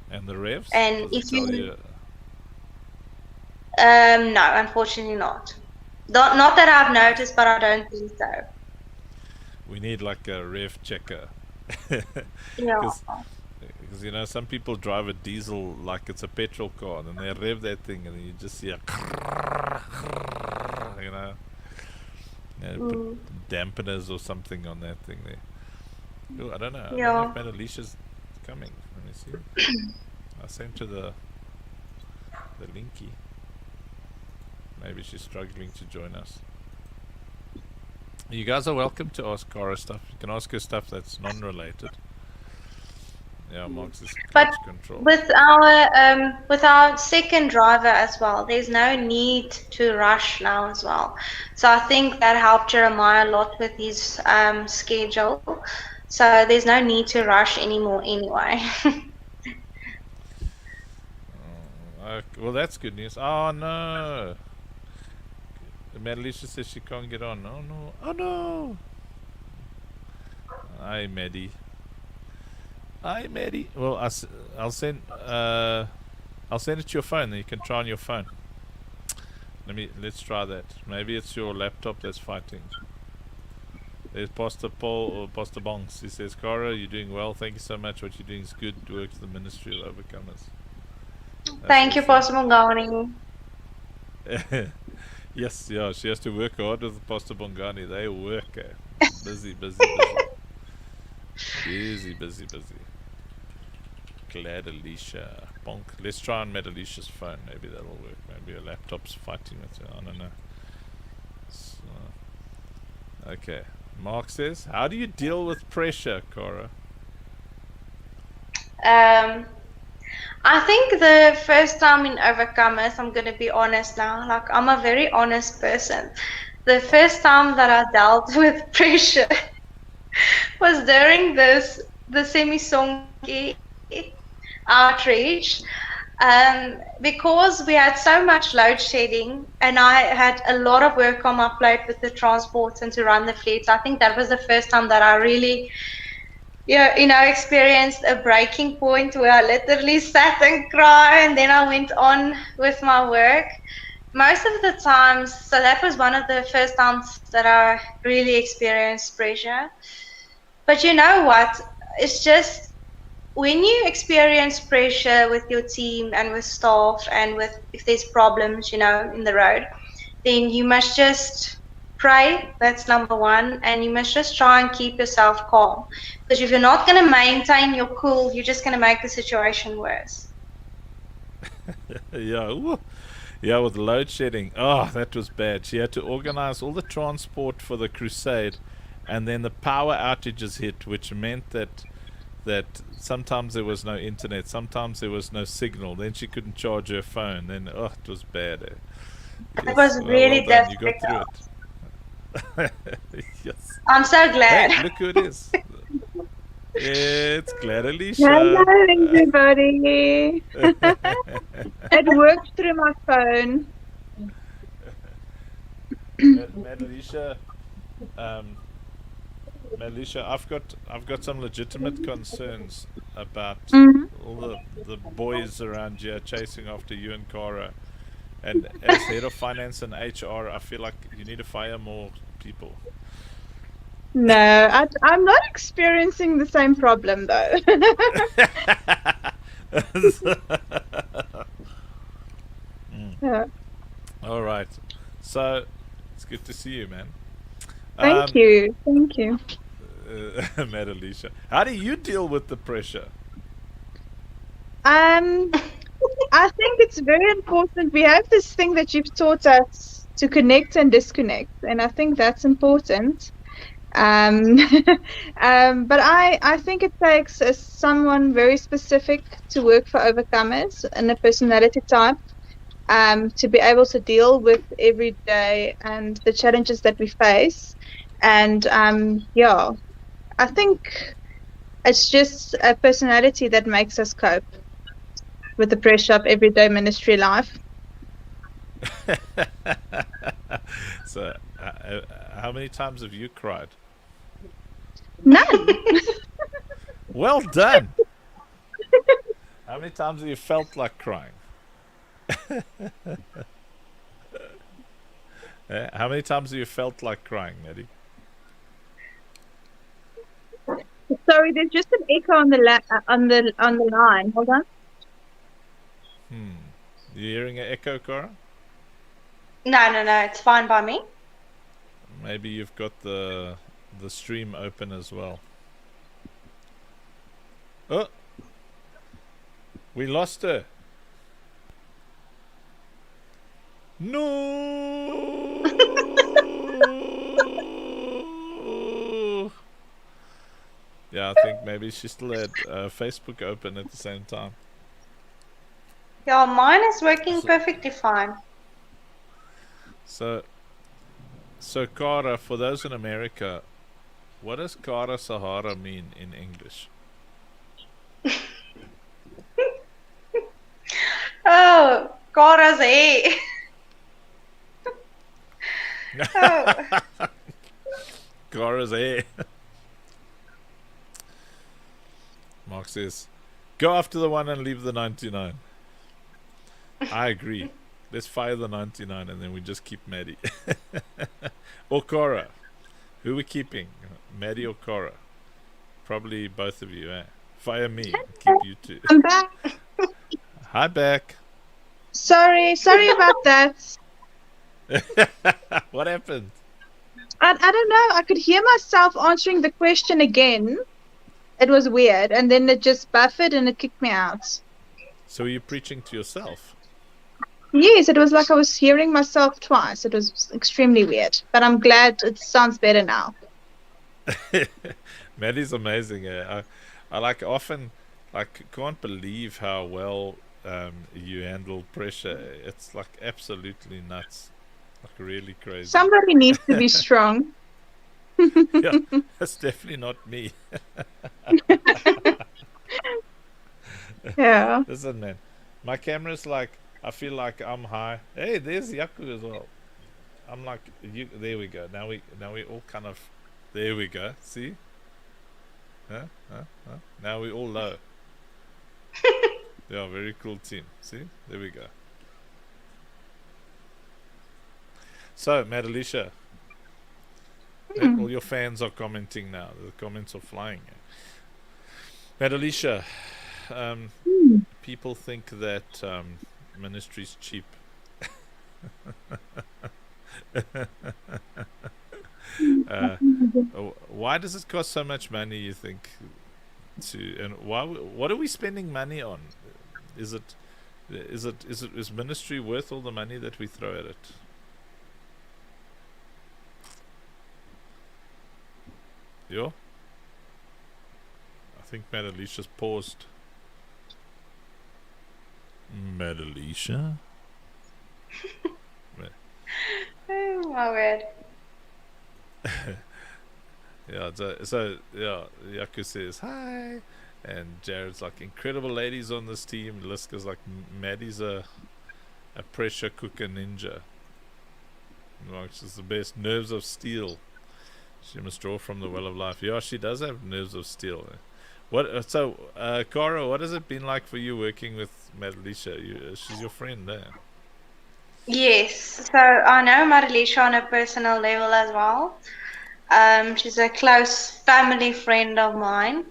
And the revs? And Does if it tell you, you? no, unfortunately not. Not that I've Ah, noticed, but I don't think so. we need like a rev checker. Yeah. Because some people drive a diesel like it's a petrol car, and they rev that thing, and then you just see a you know, put Mm, dampeners or something on that thing there. Oh, I don't know. I don't know yeah. if Madalicia's coming. Let me see. I sent her the linky. Maybe she's struggling to join us. You guys are welcome to ask Cara stuff. You can ask her stuff that's non-related. Yeah, Mark's is But clutch control. with our second driver as well, there's no need to rush now as well. So I think that helped Jeremiah a lot with his schedule. So there's no need to rush anymore anyway. Okay, well, that's good news. Oh no! Madalicia says she can't get on. Oh no! Oh no! Hi, Maddie. Hi, Maddie. Well, I'll send it to your phone. Then you can try on your phone. Let's try that. Maybe it's your laptop that's fighting. There's Pastor Paul or Pastor Bongs. He says, Cara, you're doing well. Thank you so much. What you're doing is good work to the ministry of overcomers. That's Thank you, awesome. Pastor Mongoni. Yes, yeah, she has to work hard with the pasta bongani. They work, eh? Busy, busy, busy. Busy, busy, busy. Glad Alicia. Bonk. Let's try on Mad Alicia's phone. Maybe that'll work. Maybe her laptop's fighting with her. I don't know. So, okay. Mark says, how do you deal with pressure, Cara? Um, I think the first time in Overcomers, I'm going to be honest now, like I'm a very honest person. The first time that I dealt with pressure was during the semi-sonky outreach. Because we had so much load shedding and I had a lot of work on my plate with the transports and to run the fleets. I think that was the first time that I really, experienced a breaking point where I literally sat and cried and then I went on with my work. Most of the times, so that was one of the first times that I really experienced pressure. But you know what? It's just when you experience pressure with your team and with staff and with if there's problems, in the road, then you must just pray. That's number one. And you must just try and keep yourself calm. Because if you're not going to maintain your cool, you're just going to make the situation worse. Yeah, ooh. Yeah, with load shedding. Oh, that was bad. She had to organize all the transport for the crusade, and then the power outages hit, which meant that sometimes there was no internet, sometimes there was no signal. Then she couldn't charge her phone. Then it was bad. It Yes, was really well done. You got difficult. through it. Yes. I'm so glad. Hey, look who it is. It's Glad Hello, Alicia. everybody. It worked through my phone. Mad Alicia. Alicia, I've got some legitimate concerns about Mhm. all the boys around here chasing after you and Cara. And as head of finance and HR, I feel like you need to fire more people. No, I'm not experiencing the same problem though. Yeah. All right. So it's good to see you, man. Thank you. Thank you. Mad Alicia, how do you deal with the pressure? I think it's very important. We have this thing that you've taught us to connect and disconnect, and I think that's important. Um, but I think it takes someone very specific to work for Overcomers and a personality type to be able to deal with every day and the challenges that we face. And yeah, I think it's just a personality that makes us cope with the pressure of everyday ministry life. So, how many times have you cried? None. Well done. How many times have you felt like crying? How many times have you felt like crying, Eddie? Sorry, there's just an echo on the line. Hold on. You hearing an echo, Cara? No, it's fine by me. Maybe you've got the stream open as well. Oh, we lost her. No. Yeah, I think maybe she still had Facebook open at the same time. Yeah, mine is working perfectly fine. So Cara, for those in America, what does Cara Sahara mean in English? Oh, Cara's hair. Oh. Cara's hair. Mark says, go after the one and leave the 99. I agree. Let's fire the 99 and then we just keep Maddie. Or Cara. Who are we keeping? Maddie or Cara? Probably both of you, eh? Fire me. Keep you two. I'm back. Hi, back. Sorry about that. What happened? I don't know. I could hear myself answering the question again. It was weird, and then it just buffered and it kicked me out. So are you preaching to yourself? Yes, it was like I was hearing myself twice. It was extremely weird, but I'm glad it sounds better now. Maddie's amazing. I like often like can't believe how well you handle pressure. It's like absolutely nuts. Like really crazy. Somebody needs to be strong. Yeah, that's definitely not me. Yeah. Listen, man, my camera's like I feel like I'm high. Hey, there's Yaku as well. I'm like you. There we go. Now we all kind of. There we go. See? Huh? Now we all low. Yeah, very cool team. See? There we go. So, Madalisha, all your fans are commenting now. The comments are flying. Madalisha, people think that ministry's cheap. Why does it cost so much money, you think? And what are we spending money on? Is ministry worth all the money that we throw at it? Yeah. I think Madalisha's paused. Madalisha? Oh my word. Yeah, so yeah, Yaku says hi, and Jared's like incredible ladies on this team. Liska's like Maddie's a pressure cooker ninja. Like she's the best. Nerves of steel. She must draw from the well of life. Yeah, she does have nerves of steel. What? So, Cara, what has it been like for you working with Madalisha? She's your friend there. Yes, so I know Marilisha on a personal level as well. She's a close family friend of mine.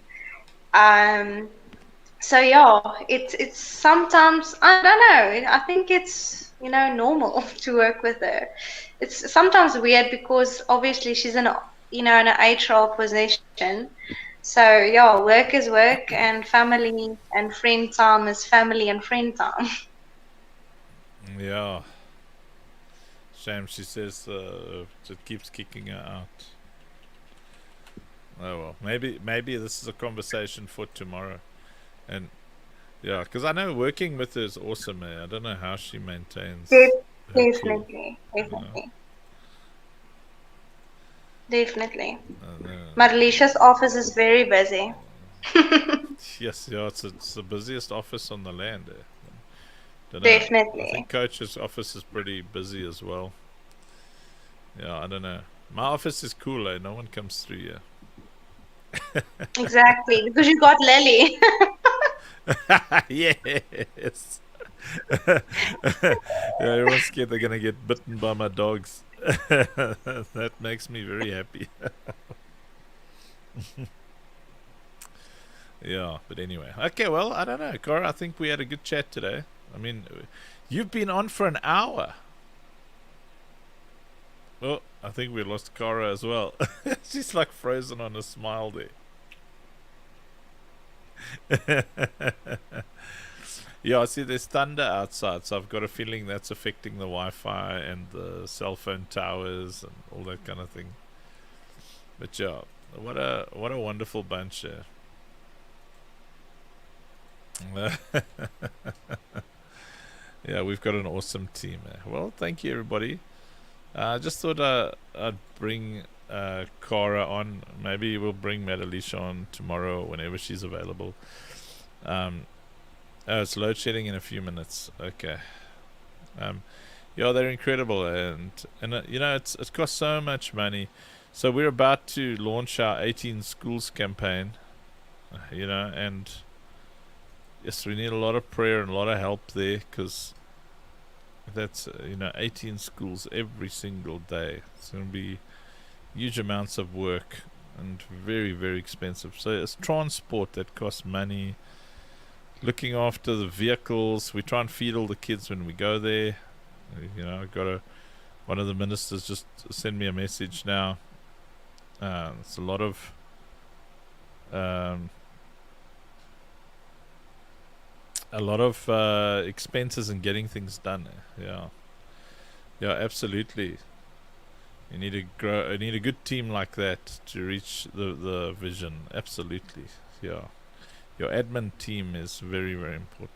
So yeah, it's sometimes I don't know. I think it's normal to work with her. It's sometimes weird because obviously she's in an HR position. So yeah, work is work, and family and friend time is family and friend time. Yeah. Shame she says it keeps kicking her out. Oh well, maybe this is a conversation for tomorrow, and yeah, because I know working with her is awesome. I don't know how she maintains her cool. Definitely. Definitely. Uh, Marlisha's office is very busy. yes, yeah, it's the busiest office on the land. Don't know. I Definitely. think Coach's office is pretty busy as well. Yeah, I don't know. My office is cool. No one comes through here. Exactly, because you got Lily. Yes. Yeah, everyone's scared they're gonna get bitten by my dogs. That makes me very happy. Yeah, but anyway. Okay, well, I don't know. Cara, I think we had a good chat today. I mean, you've been on for an hour. Oh, I think we lost Cara as well. She's like frozen on a smile there. Yeah, I see there's thunder outside, so I've got a feeling that's affecting the Wi-Fi and the cell phone towers and all that kind of thing. But yeah, what a wonderful bunch here. Yeah, we've got an awesome team. Well, thank you everybody. I just thought I'd bring Cara on. Maybe we'll bring Madalisha on tomorrow or whenever she's available. Oh, it's load shedding in a few minutes. Okay. Yeah, they're incredible, and it's cost so much money. So we're about to launch our 18 schools campaign. And yes, we need a lot of prayer and a lot of help there, because that's 18 schools every single day. It's going to be huge amounts of work and very, very expensive. So it's transport that costs money, looking after the vehicles. We try and feed all the kids when we go there. One of the ministers just sent me a message now. It's a lot of expenses in getting things done. Yeah, yeah, absolutely. You need to grow. You need a good team like that to reach the vision. Absolutely. Yeah, your admin team is very, very important.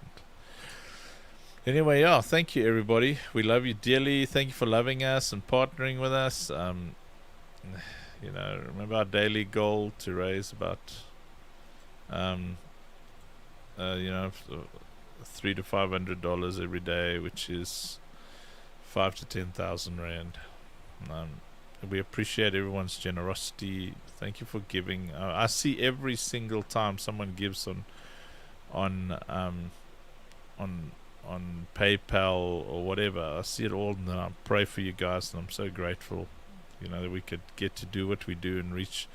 Anyway, yeah, thank you everybody. We love you dearly. Thank you for loving us and partnering with us. You know, remember our daily goal to raise about you know, $300 to $500 every day, which is 5 to 10,000 rand. We appreciate everyone's generosity. Thank you for giving. I see every single time someone gives on on on PayPal or whatever. I see it all, and I pray for you guys, and I'm so grateful, you know, that we could get to do what we do and reach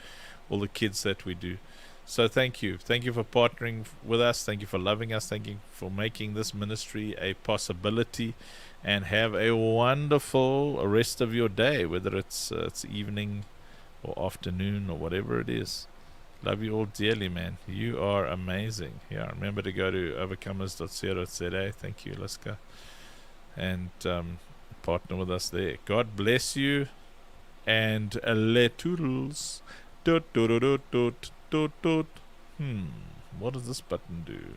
all the kids that we do. So thank you for partnering with us. Thank you for loving us. Thank you for making this ministry a possibility, and have a wonderful rest of your day, whether it's evening or afternoon or whatever it is. Love you all dearly, man. You are amazing. Yeah, remember to go to overcomers.co.za. Thank you, Liska. And partner with us there. God bless you. And le toodles. Doot, doot, doot, doot, doot, doot. What does this button do?